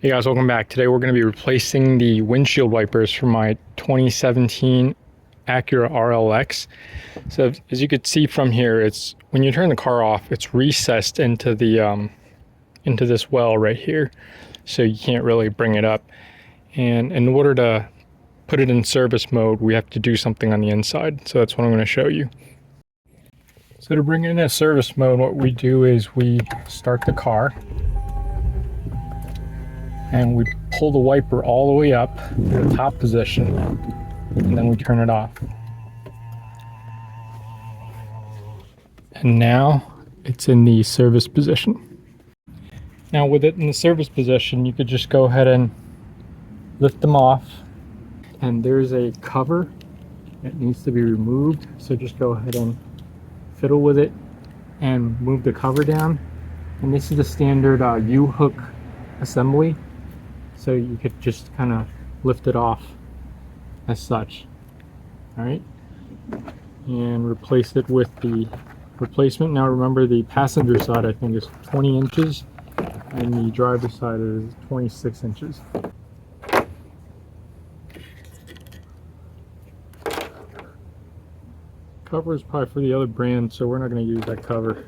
Hey guys, welcome back. Today we're going to be replacing the windshield wipers for my 2017 Acura RLX. So as you could see from here, it's when you turn the car off, it's recessed into the into this well right here, so you can't really bring it up. And in order to put it in service mode, we have to do something on the inside. So that's what I'm going to show you. So to bring it in a service mode, what we do is we start the car and we pull the wiper all the way up to the top position, and then we turn it off. And now it's in the service position. Now with it in the service position, you could just go ahead and lift them off, and there's a cover that needs to be removed, so just go ahead and fiddle with it and move the cover down. And this is the standard U-hook assembly, so you could just kind of lift it off as such. All right, and replace it with the replacement. Now remember, the passenger side I think is 20 inches and the driver's side is 26 inches. Cover is probably for the other brand, so we're not going to use that cover.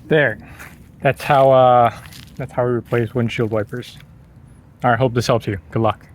There, that's how we replace windshield wipers. All right, hope this helps you. Good luck.